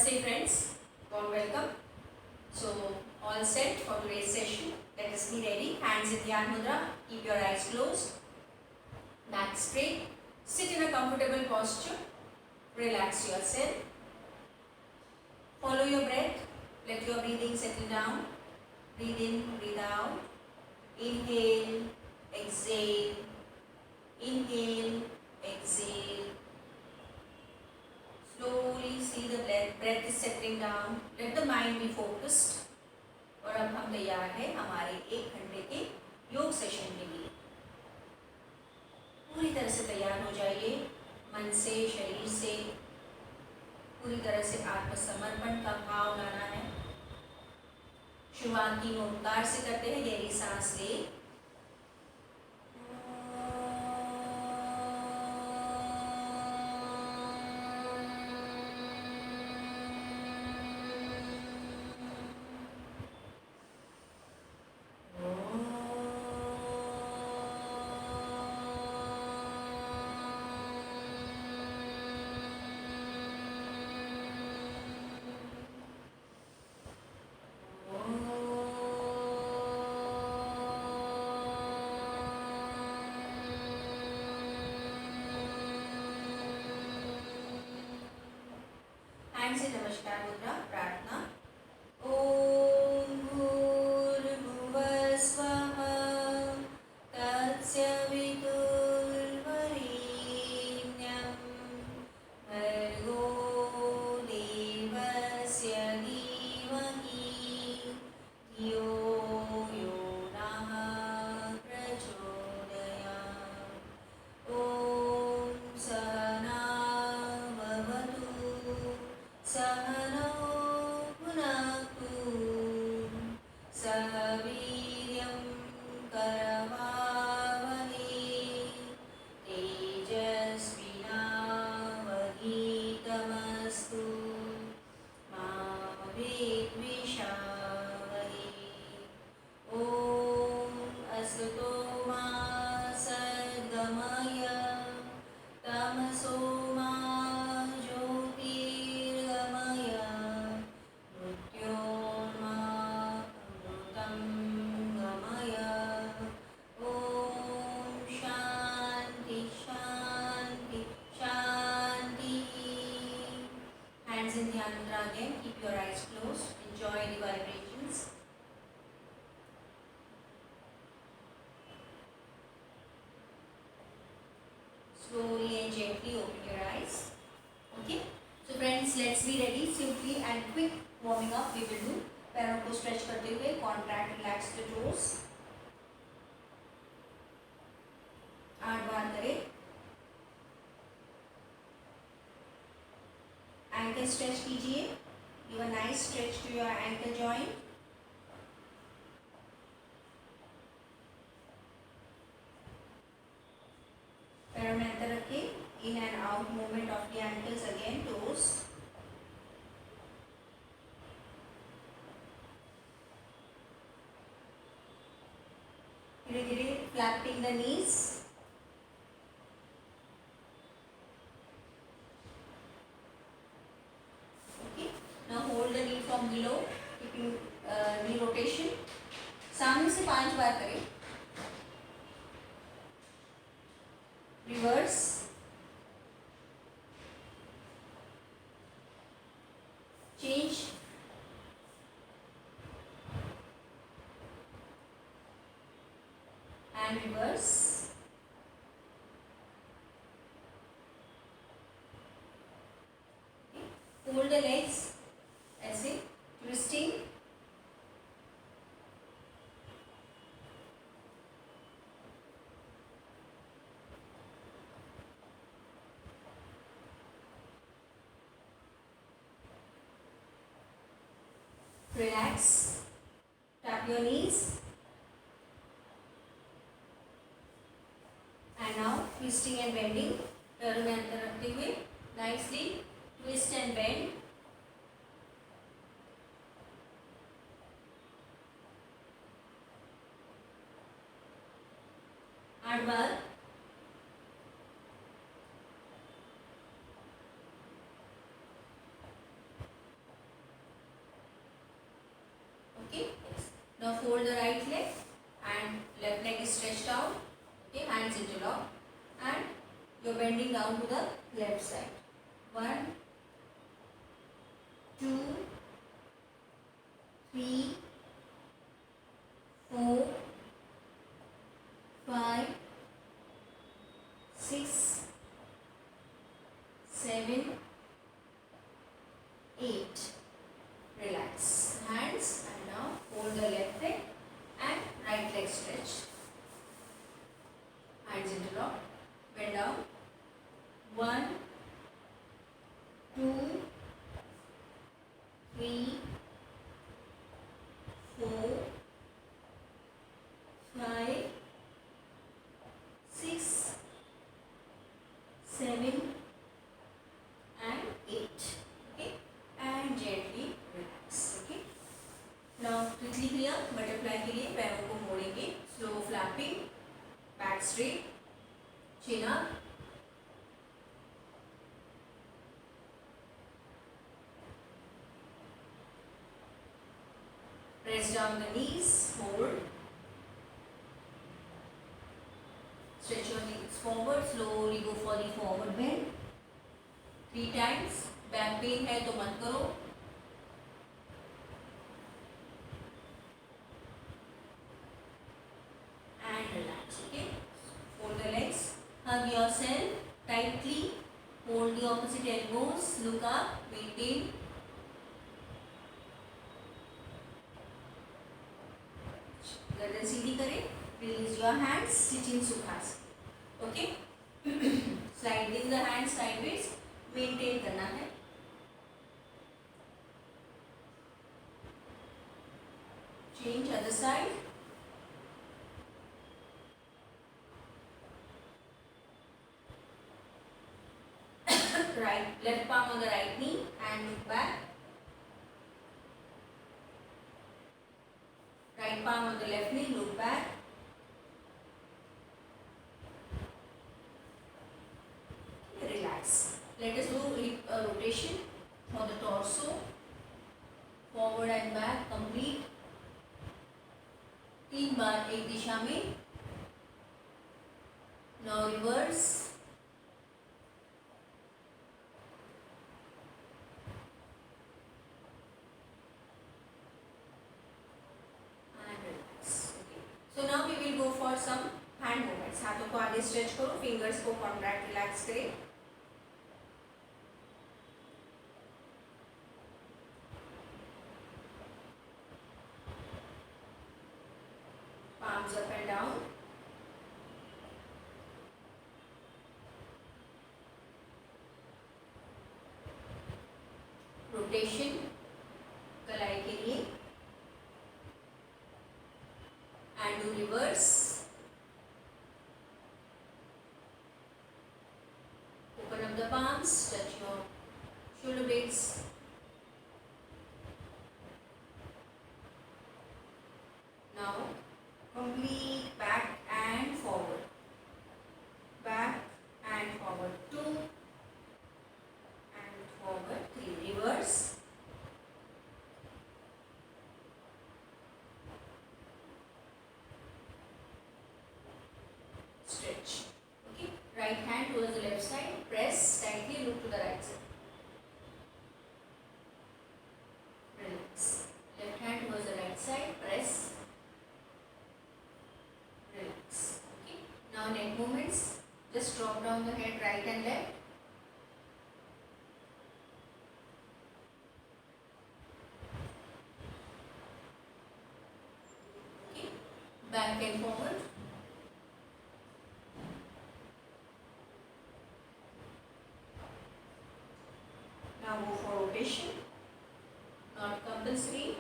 Namaste friends, warm welcome. So all set for today's session. Let us be ready. Hands in Dhyan Mudra. Keep your eyes closed. Back straight. Sit in a comfortable posture. Relax yourself. Follow your breath. Let your breathing settle down. Breathe in, breathe out. Inhale, exhale. Inhale, exhale. Slowly see the breath is settling down. Let the mind be focused. और अब हम तैयार हैं हमारे 1 घंटे के योग session के लिए। पूरी तरह से तैयार हो जाइए, मन से, शरीर से, पूरी तरह से आत्मसमर्पण का भाव लाना है। शुरुआत 3 ओंकार से करते हैं। गहरी सांस ले, से नमस्कार मुद्रा प्रार्थना। ओम भूर्भुवः स्वः तत्सवितुर्वरेण्यं भर्गो देवस्य धीमहि धियो यो नः प्रचोदयात्। ओम सहना भवतु सहनौ भुनक्तु सह वीर्यं करवावहै तेजस्विनावधीतमस्तु मा विद्विषावहै। ॐ असतो मा सद्गमय तमसो मा ज्योतिर्गमय मृत्योर्मामृतं गमय। ॐ शान्ति शान्ति शान्तिः। Hands in Dhyan Mudra again. Keep your eyes closed. Enjoy the vibrations. Slowly and gently open your eyes. Okay. So friends, let's be ready. Simply and quick warming up we will do. पैरों को stretch करते हुए contract relax the toes. 8 बार करें। Ankle stretch कीजिए। Give a nice stretch to your ankle joint. पैरों में अंतर रखिए। In and out movement of the ankles again toes. धीरे धीरे flapping the knees. Okay, now hold the knee from below, keeping knee rotation. सामने से 5 बार करें। Reverse, change, and reverse. Hold the legs ऐसे, twisting. Relax. Tap your knees. And now twisting and bending. पैरों में अंतर रखते हुए nicely twist and bend. 8 bar. fold the right leg and left leg is stretched out. Okay, hands interlock and you're bending down to the left side. 1, 2, 3, 4, 5, 6, 7, 8. Relax hands and now hold the left leg and right leg stretch. Hands interlock. Bend down. 1, 2, 3, 4, 5, 6, 7 and 8. Okay, and gently relax. Okay, now quickly here butterfly के लिए पैरों को मोड़ेंगे. Slow flapping, back straight, chin up. Press down the knees, hold. Stretch your knees forward, slowly go for the forward bend. 3 times. Back pain है तो मत करो. And relax. Okay. Fold the legs. Hug yourself tightly. Hold the opposite elbows. Look up. Maintain. गर्दन सीधी करें. Release your hands. Sit in Sukhasana. Okay. Sliding the hands sideways. Maintain करना है. Change other side. Right, left palm on the right knee and look back. Right palm on the left knee, look back. Relax. Let us do hip rotation for the torso. Forward and back, complete. 3 बार एक दिशा में. Now reverse. So now we will go for some hand movements. हाथों को आगे stretch करो, fingers को contract relax करें. Palms up and down. Rotation कलाई के लिए. And do reverse. Open up the palms, touch your shoulder blades. Now complete back and forward. Back and forward. 2 and forward. 3. Reverse. Stretch. Okay. Right hand towards the left side. Press tightly. Look to the right side. Relax. Left hand towards the right side. Press. Relax. Okay. Now neck movements. Just drop down the head right and left. Okay. Back and forward. Now go for rotation. Not compulsory.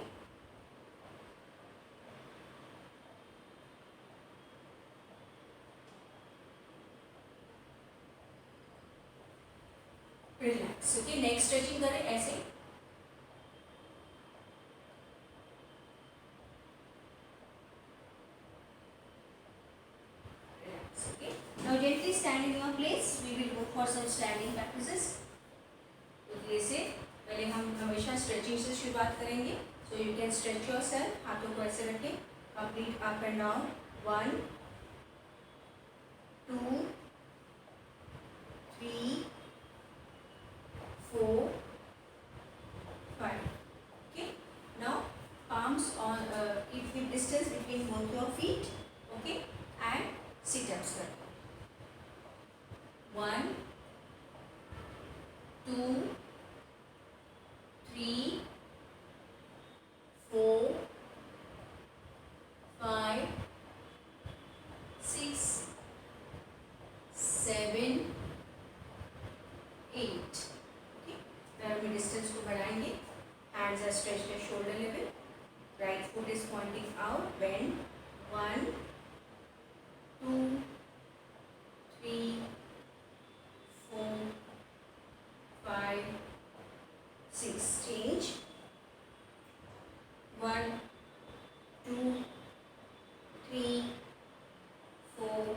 Relax. Okay, neck stretching करें ऐसे. Relax. Okay. Now gently stand in your place. We will go for some standing practices. तो जैसे पहले हम हमेशा stretching से शुरुआत करेंगे. सो you can stretch your self. हाथों को ऐसे रखें. Complete up and down. 1 2 3 4 5. Okay. Now palms on keep the distance between both your feet. Okay. And sit ups करें. 1 2 3 4 5 6 7 8. Okay. पैरों में डिस्टेंस को बढ़ाएंगे. Hands are stretched at shoulder level. Right foot is pointing out. Bend. 1 2 3 4 5 6. Change. 1 2 3 4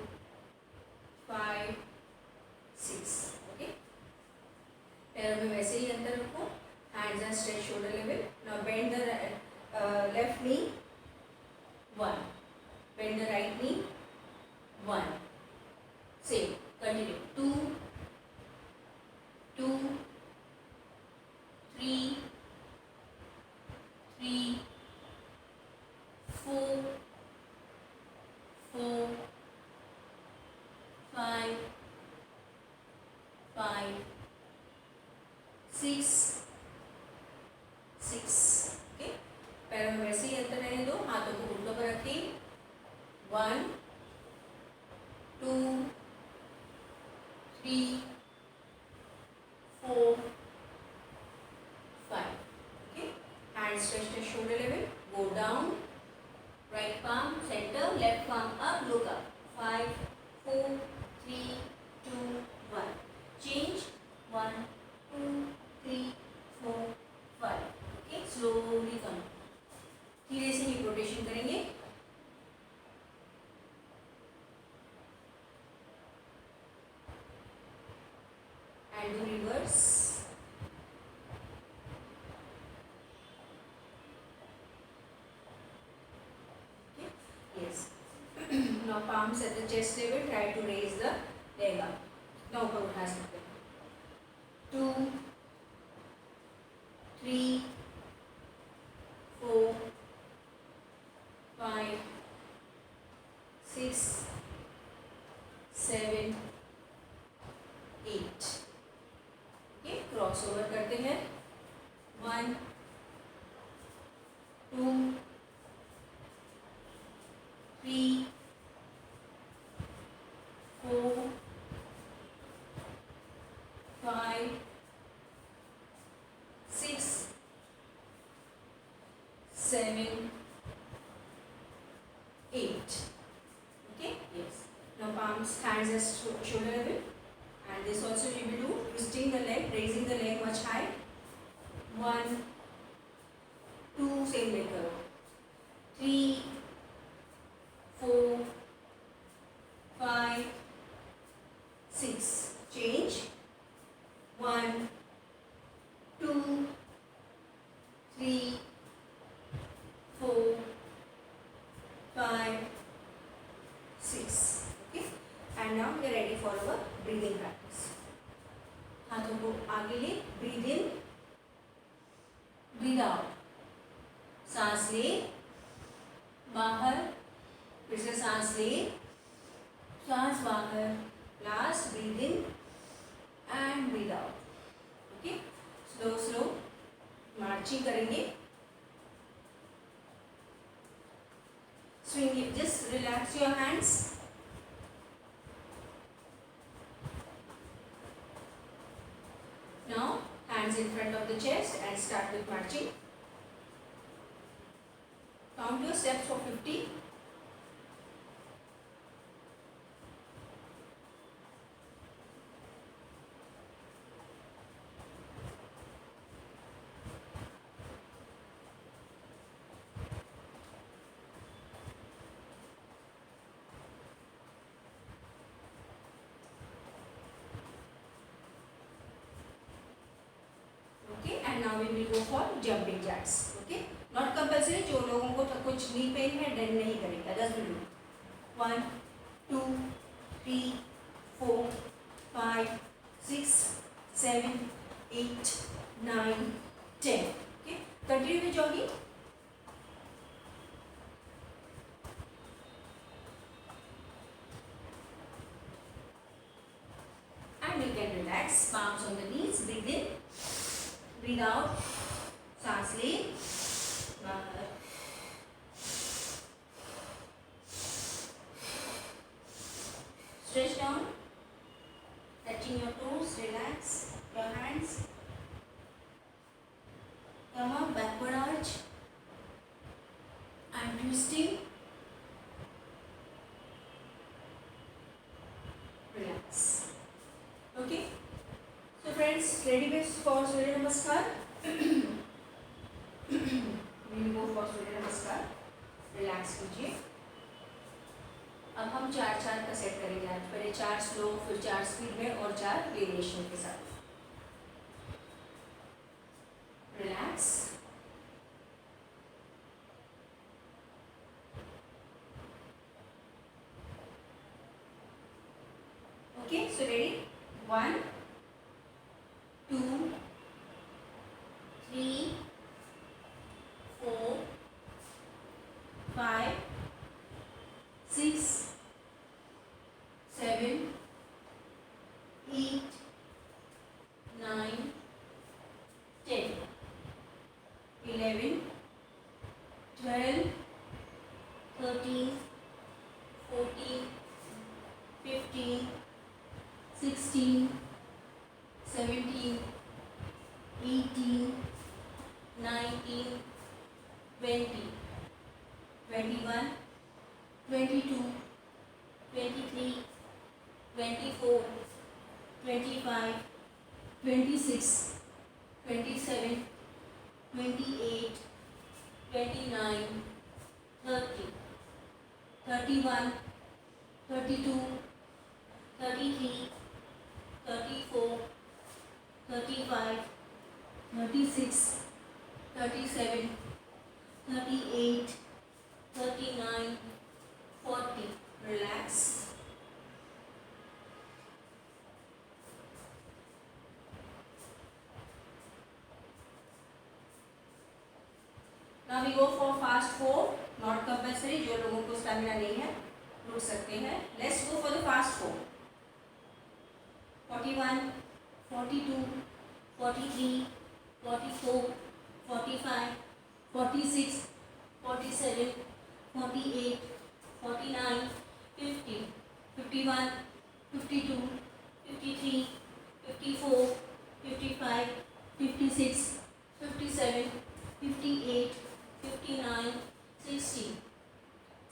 5 6. Okay. पैरों में वैसे ही अंदर रखो. Hands are stretched shoulder level. Now bend the left knee. 1. Bend the right knee. 1. Same. Continue. 2 2 3 3 4 4 5 5 6 6. Okay. पैरों में वैसे ही अंतर रहने दो. हाथों को घुटनों पर रखिए. 1 2 3 4 5. Okay. Hands stretched at shoulder level. Go down. Right palm center. Left palm up. Look up. 5 4 3 2 1. Change. 1 2 3 4 5. Okay. Slowly come. धीरे से ही रोटेशन करेंगे. And do reverse. Okay. Yes. Now palms at the chest level. Try to raise the leg up. Now ऊपर उठा सकते हैं. 2 3 4 5 6 7 8. Okay. Cross over करते हैं. 1 2 3 4 5 6 7 8. Okay. Yes. Now palms, hands as shoulder level. And this also we will do twisting the leg, raising the leg much high. 1 2. Same leg करो. 3 4 5 6. Change. 1 2 3 4 5 6. Okay. And now we are ready for our breathing practice. हाथों को आगे ले. Breathe in. Breathe out. सांस ले. बाहर. फिर से सांस ले. सांस बाहर. Last. Breathe in and breathe out. Okay. Slow slow marching करेंगे. Swing it. Just relax your hands. Now hands in front of the chest and start with marching. Count your steps for 50. Okay, and now we will go for jumping jacks. Okay, not compulsory. जो लोगों को तो कुछ knee pain है then नहीं करेगा, just do 1 2 3 4 5 6 7 8 9 10. Okay, continue with jogging. And you can relax, palms on the knees, breathe in, breathe out, सांस ले, बाहर, stretch down, touching your toes, relax your hands, come up, backward arch, and twisting, relax. Okay, so friends, ready for Surya Namaskar. We will go for Surya Namaskar. Relax कीजिए. अब हम 4-4 का set करेंगे आज. पहले 4 स्लो, फिर 4 speed में और 4 वेरिएशन के साथ. Relax. Okay, so ready? 1 2 3 4 5 6 7 8 9 10 11 12 13 14 15 16 17 18 19 20 21 22 23 24 25 26 27 28 29 30 31 32 33 34 35 36 37 38 39 40. Relax. Now we go for fast 4. Not compulsory. जो लोगों को स्टैमिना नहीं है रुक सकते हैं. Let's go for the fast 4. 41, 42, 43, 44, 45, 46, 47, 48, 49, 50, 51, 52, 53, 54, 55, 56, 57, 58, 59, 60,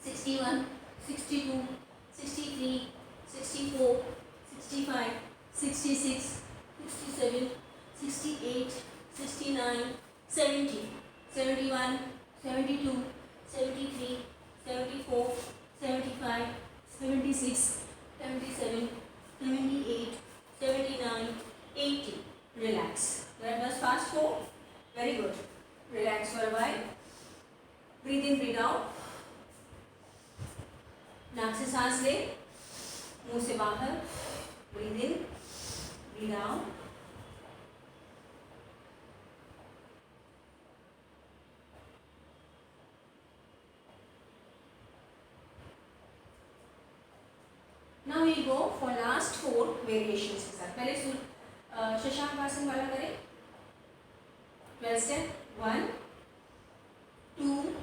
61, 62, 63, 64, 65, 66, 67, 68, 69, 70, 71, 72, 73, 74, 75, 76, 77, 78, 79, 80. Relax. That was fast 4. Very good. Relax for a while. Breathe in, breathe out. नाक से सांस ले, मुंह से बाहर. Breathe in, breathe out. Now we go for last 4 variations के साथ. पहले शशांक आसन वाला करें. 12 step. 1 2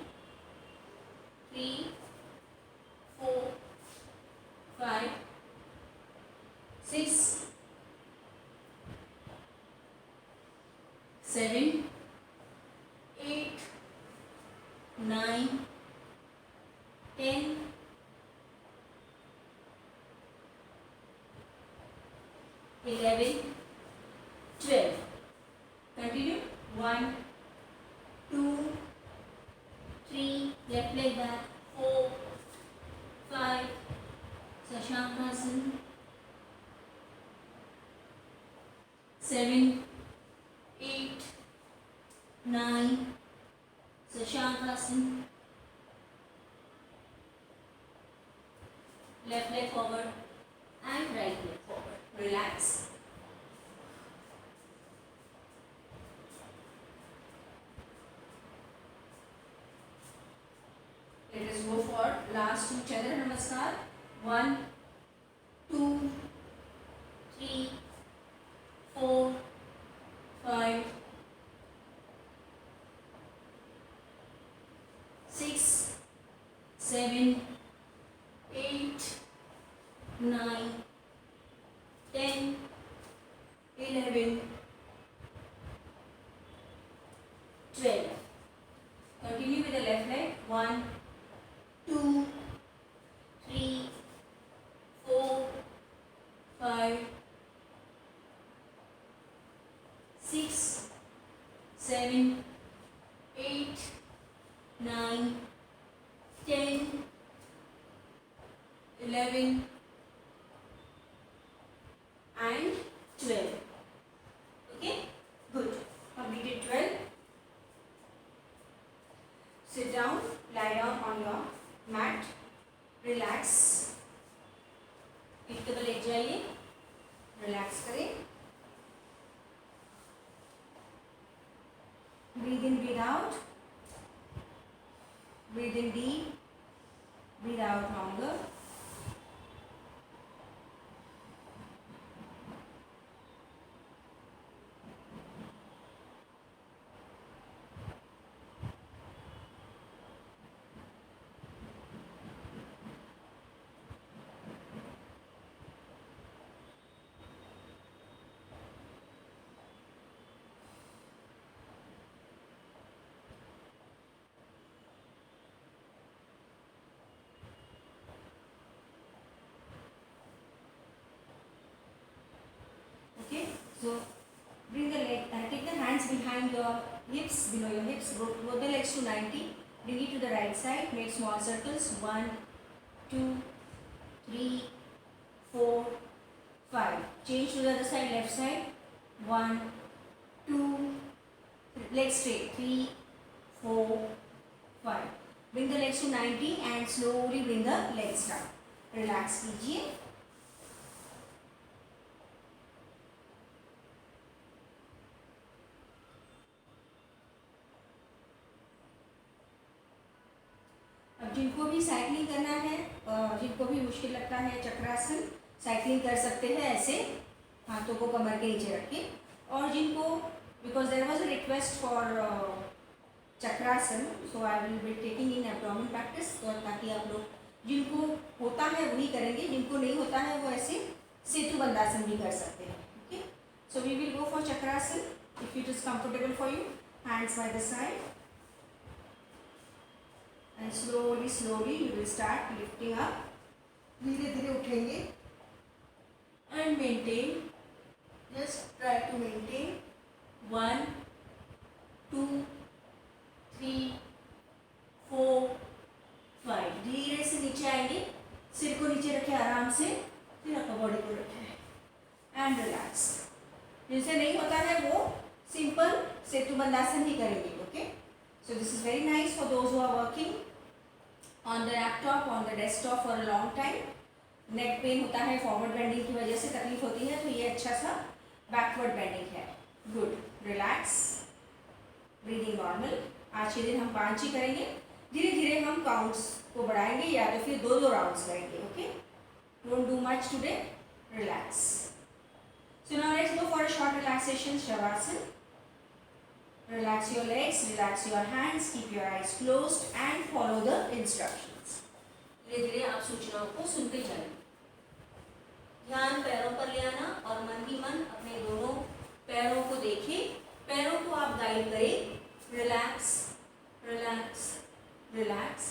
3 4 5 6 7 8 9 10 11 12. Continue. 1 2 3 left leg back. 4 5 Sashankasan. 7 8 9. Sashankasan. Left leg forward and right leg forward. Relax. Let us go for last two Chandra Namaskar. 1, 2, 3, 4, 5, 6, 7, 8, 9, 10, 11, 12. Continue with the left leg. 1, 2, 3, 4, 5, 6, 7, 8, 9, 10, 11 and 12. Okay, good. Completed 12. Sit down, lie down on your mat, relax. पीठ पे late जाइए, relax करें. Breathe in, breathe out. Breathe in deep, breathe out longer. Okay, so bring the leg, take the hands behind your hips, below your hips, roll the legs to 90, bring it to the right side, make small circles, 1, 2, 3, 4, 5. Change to the other side, left side, 1, 2, legs straight, 3, 4, 5. Bring the legs to 90 and slowly bring the legs down. Relax कीजिए. जिनको भी cycling करना है, जिनको भी मुश्किल लगता है चक्रासन, साइकिलिंग कर सकते हैं ऐसे हाथों को कमर के नीचे रख के. और जिनको, because there was a request for chakrasana, so I will be taking in abdomen practice, ताकि आप लोग जिनको होता है वही करेंगे, जिनको नहीं होता है वो ऐसे सेतु बंदासन भी कर सकते हैं. Okay, so we will go for chakrasana. If it is comfortable for you, hands by the side. And slowly you will start lifting up. धीरे धीरे उठेंगे and maintain. Just try to maintain. 1, 2, 3, 4, 5. धीरे से नीचे आएंगे, सिर को नीचे रखें आराम से, फिर अपनी बॉडी को रखें and relax. जिनसे नहीं होता है वो सिंपल सेतु बंदासन ही करेंगे. Okay, so this is very nice for those who are working on the laptop, on the desktop for a long time. Neck pain होता है फॉरवर्ड बेंडिंग की वजह से तकलीफ होती है, तो ये अच्छा सा बैकवर्ड बेंडिंग है. गुड. Relax, breathing normal. आज के दिन हम 5 ही करेंगे. धीरे धीरे हम काउंट्स को बढ़ाएंगे या तो फिर 2 राउंड्स करेंगे. Okay, don't do much today. Relax. So now let's go for a short relaxation. Shavasana. Relax your legs, relax your hands, keep your eyes closed and follow the instructions. धीरे धीरे आप सूचनाओं को सुनते जाइए. ध्यान पैरों पर ले आना और मन ही मन अपने दोनों पैरों को देखें. पैरों को आप गाइड करें. Relax, relax, relax.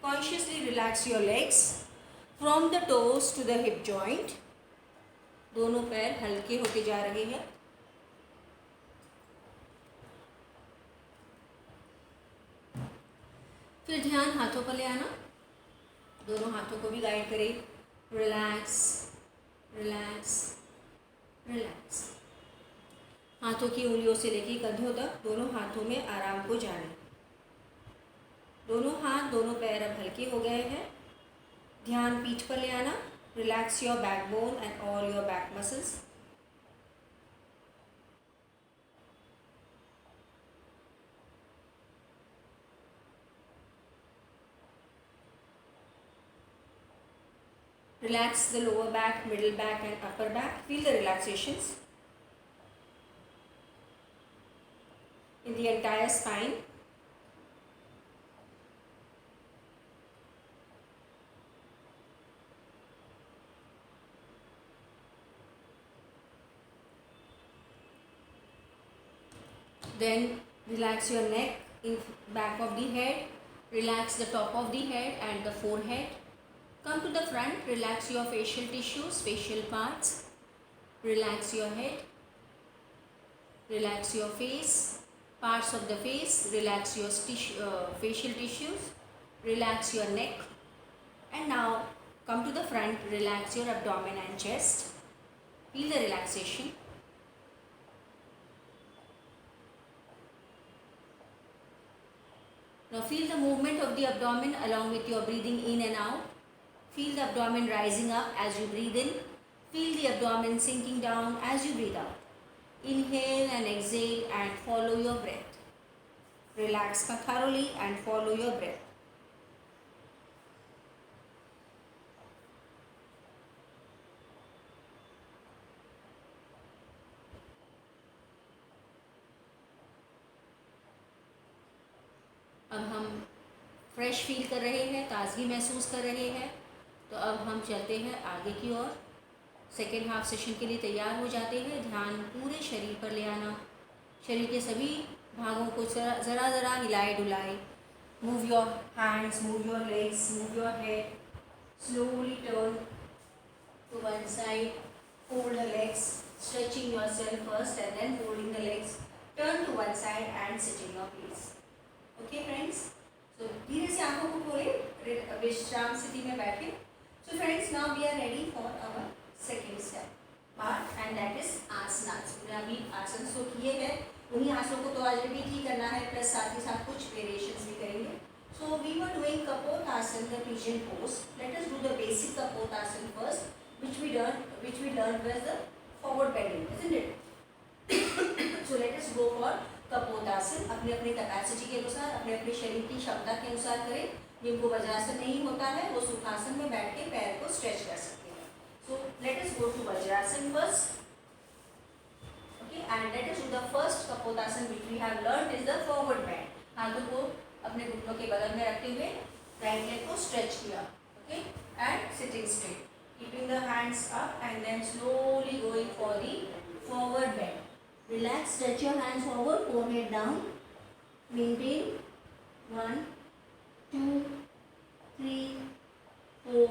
Consciously relax your legs from the toes to the hip joint. दोनों पैर हल्के होते जा रहे हैं. फिर ध्यान हाथों पर ले आना. दोनों हाथों को भी गाइड करें. Relax, relax, relax. हाथों की उंगलियों से लेकर कंधों तक दोनों हाथों में आराम को जाने। दोनों हाथ दोनों पैर अब हल्के हो गए हैं। ध्यान पीठ पर ले आना। Relax your backbone and all your back muscles. Relax the lower back, middle back and upper back. Feel the relaxations in the entire spine. Then relax your neck in back of the head. Relax the top of the head and the forehead. Come to the front. Relax your facial tissues, facial parts. Relax your head. Relax your face, parts of the face. Relax your facial tissues. Relax your neck. And now come to the front. Relax your abdomen and chest. Feel the relaxation. Now feel the movement of the abdomen along with your breathing in and out. Feel the abdomen rising up as you breathe in. Feel the abdomen sinking down as you breathe out. Inhale and exhale and follow your breath. Relax thoroughly and follow your breath. अब हम fresh feel कर रहे हैं, ताजगी महसूस कर रहे हैं, तो अब हम चलते हैं आगे की ओर। सेकेंड हाफ सेशन के लिए तैयार हो जाते हैं। ध्यान पूरे शरीर पर ले आना। शरीर के सभी भागों को ज़रा ज़रा हिलाए डुलाए। Move your hands, move your legs, move your head. Slowly turn to one side, fold the legs, stretching yourself first and then folding the legs. Turn to one side and sit in your place. Okay friends, तो धीरे से आंखों को खोलें, विश्राम स्थिति में बैठे। So friends, now we are ready for our second step part and that is asanas. हमने अभी आसन तो किए हैं, उन्हीं आसनों को तो आज रिपीट ही करना है, प्लस साथ ही साथ कुछ वेरिएशंस भी करेंगे। So we were doing kapotasana, the pigeon pose. Let us do the basic kapotasana first, which we learned was the forward bending, isn't it? So let us go for kapotasana. अपने अपने कैपेसिटी के अनुसार, अपने अपने शरीर की क्षमता के अनुसार करें। जिनको वज्रासन नहीं होता है वो सुखासन में बैठ के पैर को स्ट्रेच कर सकते हैं। So let us go to vajrasana first, okay, and let us do the first kapotasana which we have learned is the forward bend. हाथों को अपने घुटनों के बगल में रखते हुए राइट लेग को स्ट्रेच किया, okay, and sitting straight, keeping the hands up and then slowly going for the forward bend. Relax, stretch your hands forward, forehead down. Maintain 1, 2, 3, 4,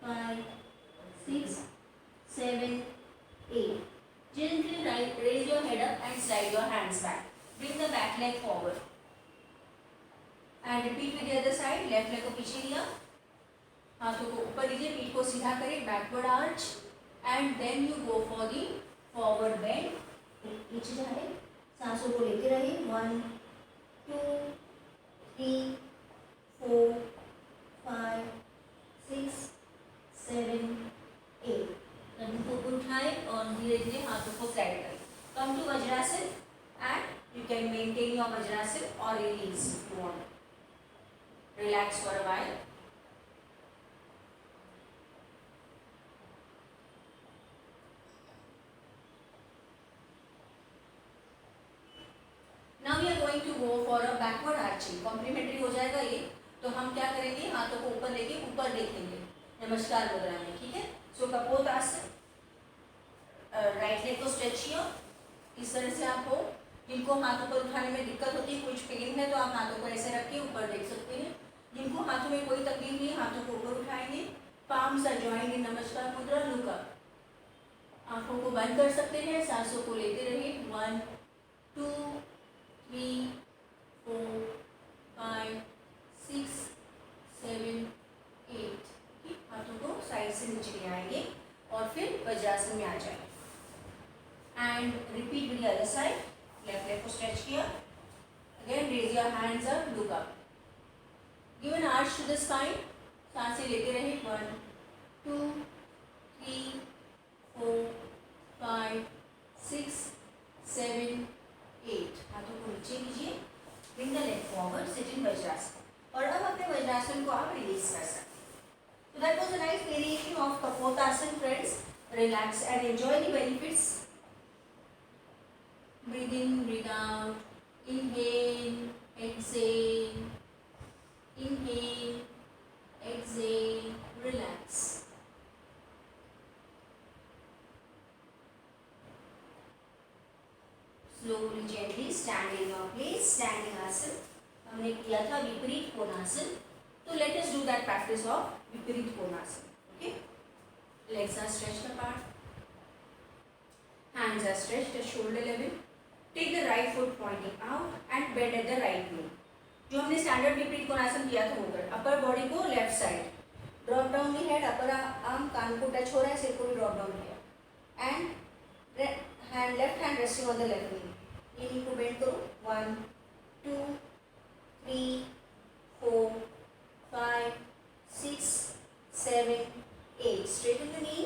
5, 6, 7, 8. Gently raise your head up and slide your hands back. Bring the back leg forward. And repeat with the other side. Left leg को पीछे लिया, हाथों को ऊपर लीजिए, पीठ को सीधा करें, backward arch, and then you go for the forward bend. पीछे जाए, सांसों को लेते रहे। 1, 2, 3, 4, 5, 6, 7, 8। कभी को उठाए और धीरे धीरे हाथों को स्लाइड करें। Come to Vajrasana and you can maintain your Vajrasana और release if you want. Relax for a while. Now we are going to go for a backward arching. Complementary हो जाएगा ये, तो हम क्या करेंगे, हाथों को ऊपर लेके ऊपर देखेंगे नमस्कार मुद्रा में, ठीक है। सो कपोतासन, राइट लेग को स्ट्रेच किया, इस तरह से आप हो। जिनको हाथों पर उठाने में दिक्कत होती है, कुछ पेन है, तो आप हाथों को ऐसे रख के ऊपर देख सकते हैं। जिनको हाथों में कोई तकलीफ नहीं है, हाथों को ऊपर उठाएंगे, पाम्स आर जॉइंड इन नमस्कार मुद्रा, लुक अप। आंखों को बंद कर सकते हैं, सांसों को लेते रहिए। 1, 2, 3, 4, 5, 6, 7, 8। हाथों को साइड से नीचे ले आएंगे और फिर वज्रासन में आ जाएंगे। And repeat with the raise your hands up, look up. Give an arch to the spine. सांसें लेते रहे. 1, 2, 3, 4, 5, 6, 7, 8. हाथों को नीचे लीजिए. Bring the leg forward. Sit in vajrasana. और अब अपने वज्रासन को आप रिलीज कर सकते हैं. So that was a nice variation of Kapotasana, friends. Relax and enjoy the benefits. Breathe in, breathe out. Inhale, exhale. Inhale, exhale. Relax. Slowly, gently stand in your place. Standing asana. हमने किया था विपरीत कोणासन. So let us do that practice of विपरीत कोणासन. Okay? Legs are stretched apart. Hands are stretched at shoulder level. Take the right foot pointing out and bend at the right knee. जो हमने standard विपरीत कोणासन किया था वो कर. Upper body को left side. Drop down the head. Upper arm कान को टच हो रहा है. सिर को भी ड्रॉप डाउन किया. And left hand resting on the left knee. ये नी को बेंड करो. 1, 2, 3, 4, 5, 6, 7, 8. Straighten the knee.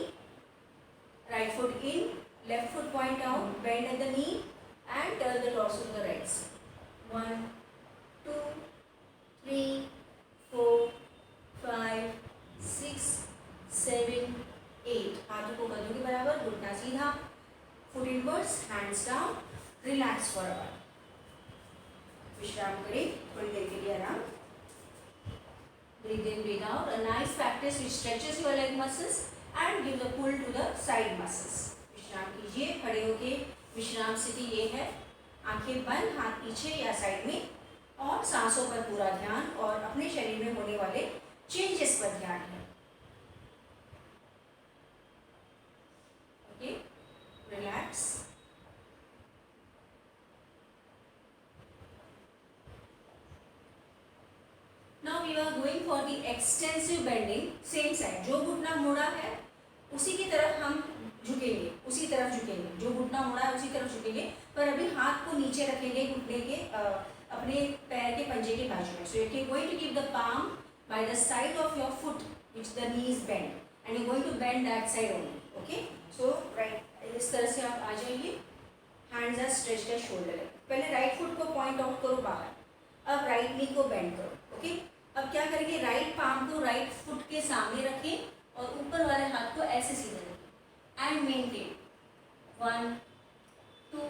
Right foot in. Left foot point out. Bend at the knee. And turn the torso to the right side. 1, 2, 3, 4, 5, 6, 7, 8. हाथों को कंधों के बराबर. घुटना सीधा. Foot inwards. Hands down. Relax for a while. विश्राम करें. थोड़ी देर के लिए आराम. Breathe in, breathe out. A nice practice which stretches your leg muscles and give the pull to the side muscles. विश्राम कीजिए. खड़े होके विश्राम स्थिति ये है. आंखें बंद, हाथ पीछे या साइड में, और सांसों पर पूरा ध्यान और अपने शरीर में होने वाले चेंजेस पर ध्यान है. Okay, relax. Now we are going for the extensive bending. Same side. जो घुटना मुड़ा है उसी की तरफ हम झुकेंगे. उसी तरफ झुकेंगे. जो घुटना मुड़ा है उसी तरफ झुकेंगे. पर अभी हाथ को नीचे रखेंगे घुटने के अपने पैर के पंजे के बाजू में. So you can going to keep the palm by the side of your foot which the knee is bend and you going to bend that side only. Okay, so right इस तरह से आप आ जाइए. Hands are stretched at shoulder level. पहले right foot को point out करो बाहर. अब राइट नी को बेंड करो. ओके, अब क्या करेंगे. राइट पाम को राइट फुट के सामने रखें और ऊपर वाले हाथ को ऐसे सीधे रखें. And maintain. 1, 2,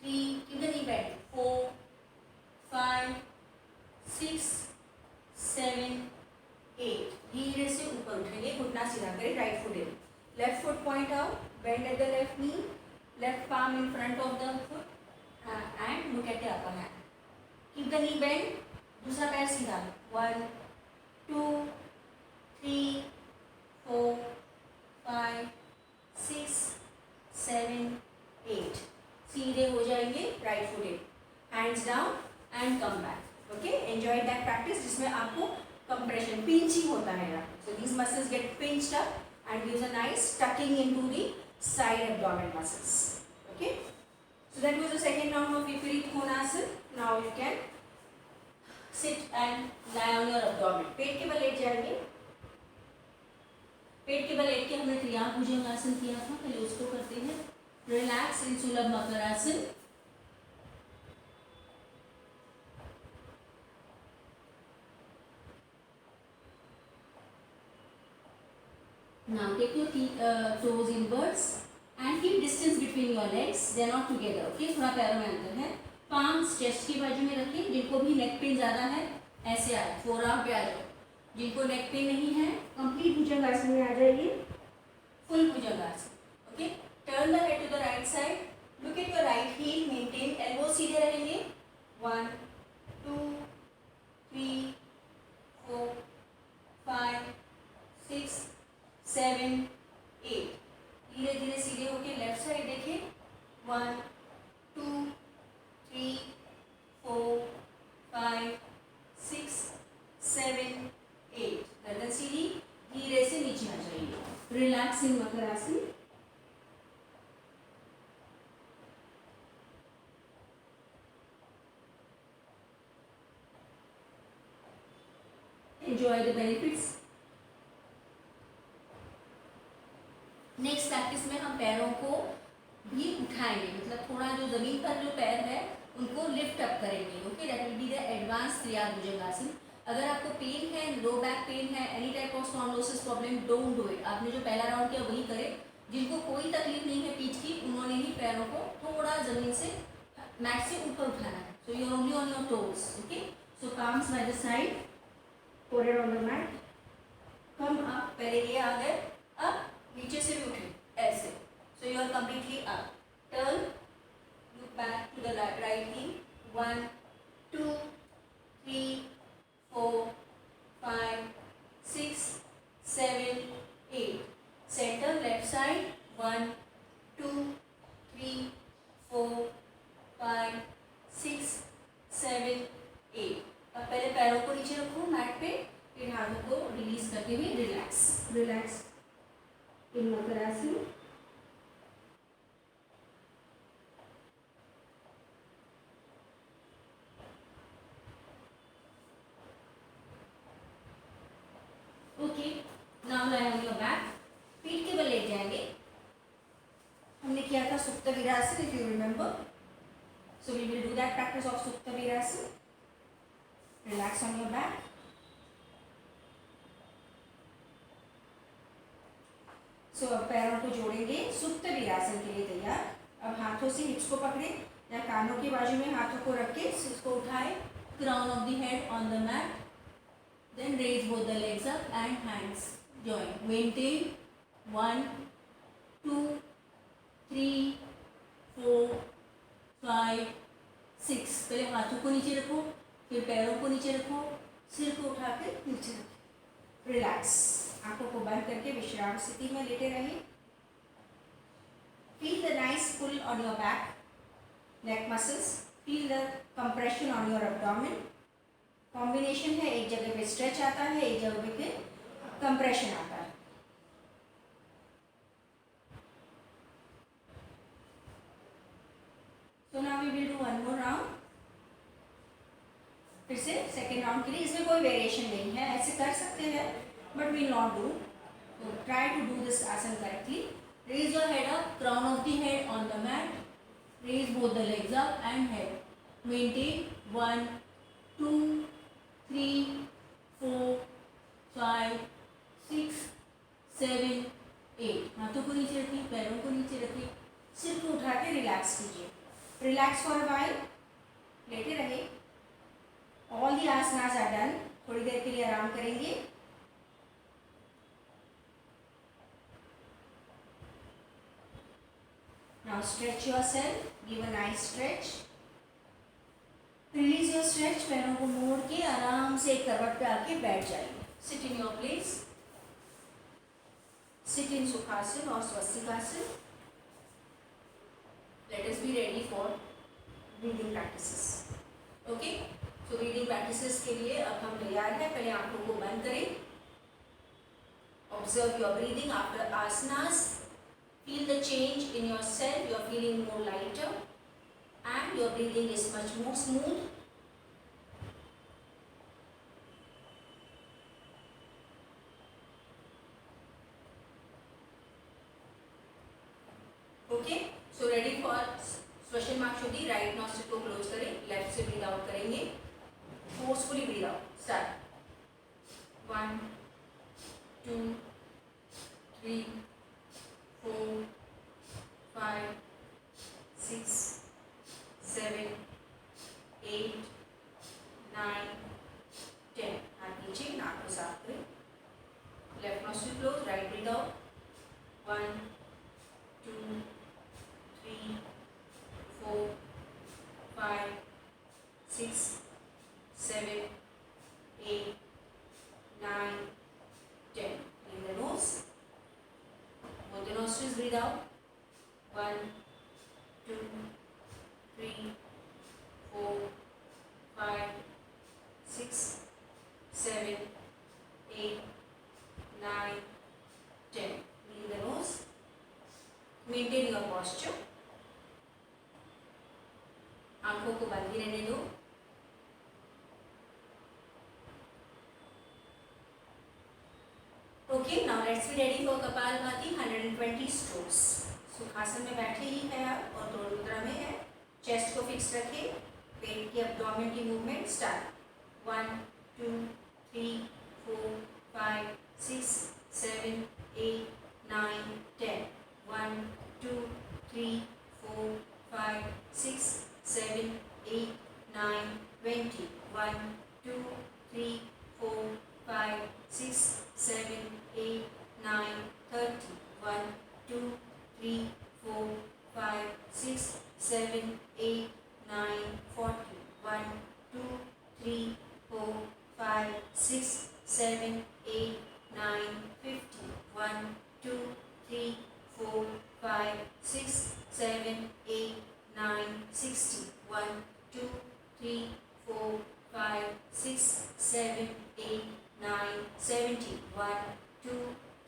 3. Keep the knee bent. 4, 5, 6, 7, 8. धीरे से ऊपर उठेंगे. घुटना सीधा करें. Right foot in. Left foot point out. Bend at the left knee. Left palm in front of the foot. And look at the upper hand. Keep the knee bent. दूसरा पैर सीधा. 1, 2, 3, 4, 5, 6, 7, 8. सीधे हो जाएंगे. Right foot in. Hands down and come back. Okay, enjoy that practice जिसमें आपको compression, pinching होता है. So these muscles get pinched up and gives a nice tucking into the side abdomen muscles. Okay, so that was the second round of viparita konasana. Now you can sit and lie on your abdomen. पेट के बल लेट जाएंगे. पेट के बल late के हमने त्रिभुजंग आसन किया था. पहले उसको करते हैं. रिलैक्स इन सुलभ makarasana. Now take your toes inwards and keep distance between your legs. They are not together. Okay, थोड़ा पैरों में अंतर है. पाम्स चेस्ट की बाजू में रखें. जिनको भी नेक पेन ज़्यादा है ऐसे आए. फोरआर्म पे आ जाओ. जिनको नेक पेन नहीं है कंप्लीट भुजंगासन में आ जाइए. Full bhujangasana. Okay, turn the head to the right side. Look at your right heel. Maintain. Elbow सीधे रहेंगे. 1, 2, 3, 4, 5, 6, 7, 8. धीरे धीरे सीधे होके लेफ्ट साइड देखें. 1, 2, 3, 4, 5, 6, 7, 8. गर्दन सीधी. धीरे से नीचे आ जाइए. Relax in makarasana. enjoy the benefits. Next practice में हम पैरों को भी उठाएंगे, मतलब थोड़ा जो जमीन पर जो पैर है उनको लिफ्ट अप करेंगे. Okay, that will be the advance क्रिया भुजंगासन. अगर आपको पेन है, लो बैक पेन है, any type of spondylosis problem, don't do it. आपने जो पहला राउंड किया वही करें. जिनको कोई तकलीफ नहीं है पीठ की, उन्होंने ही पैरों को थोड़ा जमीन से, मैट से ऊपर उठाना है. So you are only on your toes. Okay, so palms by the side, forehead on the mat, come up. पहले ये आ गए, अब नीचे से भी उठे ऐसे. So you are completely up. Turn, look back to the right knee. 1 2 3 4 5 6 7 8. Center, left side. 1 2 3 4 5 6 7 8. अब पहले पैरों को नीचे रखो मैट पे, फिर हाथों को रिलीज करते हुए relax. Relax in makarasana. Okay, now lie on your back. पीठ के बल लेट जाएंगे. हमने किया था supta virasana, if you remember. So we will do that practice of supta virasana. Relax on your back. So अब पैरों को जोड़ेंगे, सुप्त वीरासन के लिए तैयार. अब हाथों से हिप्स को पकड़े या कानों के बाजू में हाथों को रख के इसको उठाए. Crown of the head on the mat. Then raise both the legs up and hands join. Maintain. 1 2 3 4 5 6. पहले हाथों को नीचे रखो, फिर पैरों को नीचे रखो, सिर को उठा के नीचे रखो. रिलैक्स. आंखों को बंद करके विश्राम स्थिति में लेटे रहिए. Feel the nice pull on your back, neck muscles. Feel the compression on your abdomen. Combination है, एक जगह पे स्ट्रेच आता है, एक जगह पे कंप्रेशन आता है. So now we will do one more round. फिर से सेकेंड राउंड के लिए इसमें कोई वेरिएशन नहीं है, ऐसे कर सकते हैं but we not do. Try to do this asana correctly. Raise your head up, crown of the head on the mat. Raise both the legs up and head. Maintain. 1 2 3 4 5 6 7 8. हाथों को नीचे रखिए, पैरों को नीचे रखिए, सिर को उठा के रिलैक्स कीजिए. Relax for a while. लेटे रहे. All the asanas are done. थोड़ी देर के लिए आराम करेंगे. Now stretch yourself. Give a nice stretch. Release your stretch. पैरों को मोड़ के आराम से एक करवट पे आके बैठ जाइए. Seat in your place. Sit in Sukhasan or Swastikasan. Let us be ready for breathing practices. Okay? So breathing practices के लिए अब हम तैयार हैं. पहले आंखों को बंद करें. Observe your breathing after asanas. Feel the change in yourself. You are feeling more lighter and your breathing is much more smooth. Okay, so ready for श्वसन माक्षुति. राइट नॉस्ट्रिल को क्लोज करें, लेफ्ट से ब्रीद आउट करेंगे. Forcefully breathe out. Start. 1 2 3 4 5 6 7 8 9 10. हाथ नीचे, नाक को साफ करें. Left nostril close, right breathe out. 1 2 3 4 5 6 7 8 9 10. In the nose, both the nostrils breathe out. 1 2 3 4 5 6 7 8 9 10. In the nose. Maintain your posture. आंखों को बंद ही रहने दो. Let's be ready for kapalbhati 120 strokes. Sukhasana में बैठे ही है आप और द्रोण मुद्रा में है। चेस्ट को फिक्स रखिए, पेट की एब्डोमेन की movement start. 1 2 3 4 5 6 7 8 9 10। 1 2 3 4 5 6 7 8 9 20। 1 2 3 4 5 6 7 8 9 30। 1 2 3 4 5 6 7 8 9 40। 1 2 3 4 5 6 7 8 9 50। 1 2 3 4 5 6 7 8 9 60। 1 2 3 4 5 6 7 8 9 70। 1 2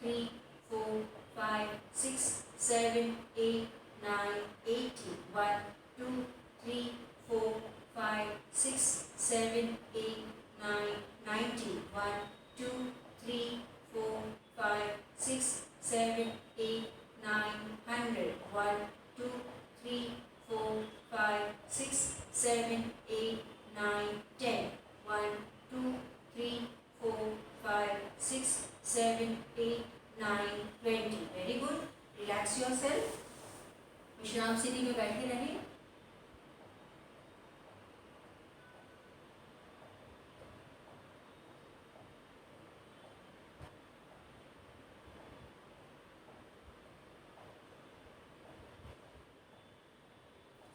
3 4 5 6 7 8 9 80। 1 2 3 4 5 6 7 8 9 90। 1 2 3 4 5 6 7 8 9 100। 1 2 3 4 5 6 7 8 9 10। 1 2 3 4 5 6 7 8 9 20। Very good. Relax yourself. विश्राम स्थिति में बैठे रहिए।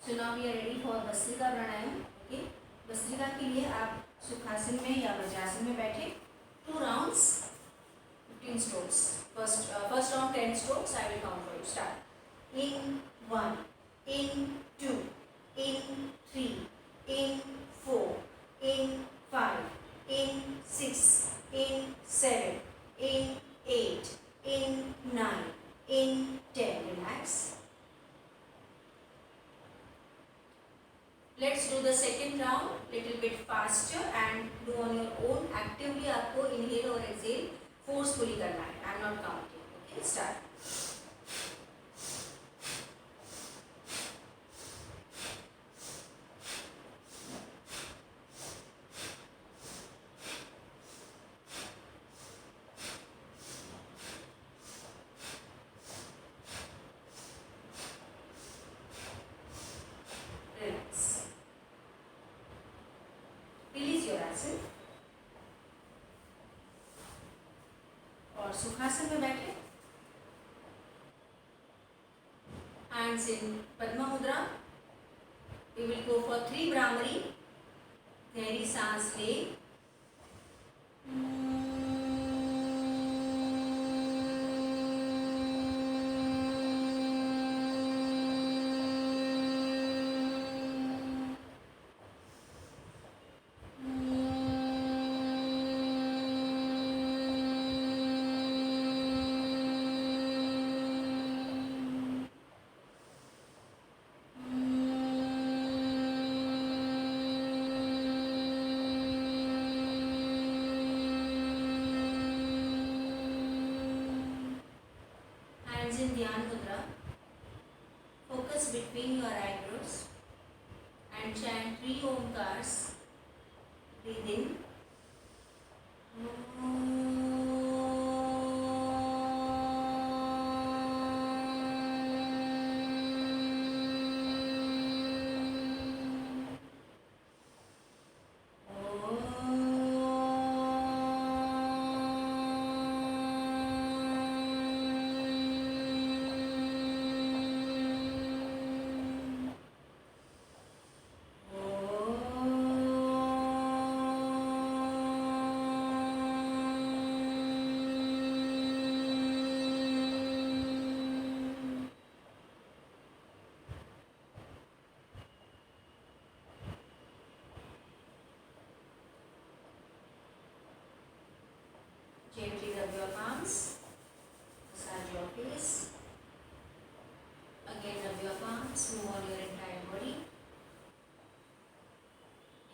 So now we are ready for bhastrika pranayama. Okay, bhastrika के लिए आप सुखासन में या वज्रासन में बैठे। 2 rounds 15 strokes. First round 10 strokes. I will count for you. Start. In 1, in 2, in 3, in 4, in 5, in 6, in 7, in 8, in 9, in 10. Relax. Let's do the second round little bit faster and do on your own. Actively आपको inhale और exhale forcefully करना है. I'm not counting. Okay, start. और सुखासन में बैठे। Hands in Padma Mudra. We will go for 3 Brahmari. गहरी सांस ले। In Dhyan Mudra, focus between your eyebrows and chant 3 Omkars. Breathe in. Gently rub your palms, massage your face. Again rub your palms, move on your entire body.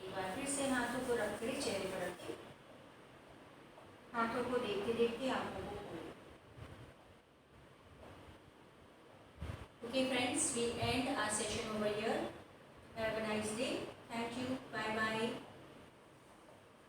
एक बार फिर से हाथों को रख कर चेहरे पर रखें। हाथों को देखते देखते आंखों को खोलें। Okay friends, we end our session over here.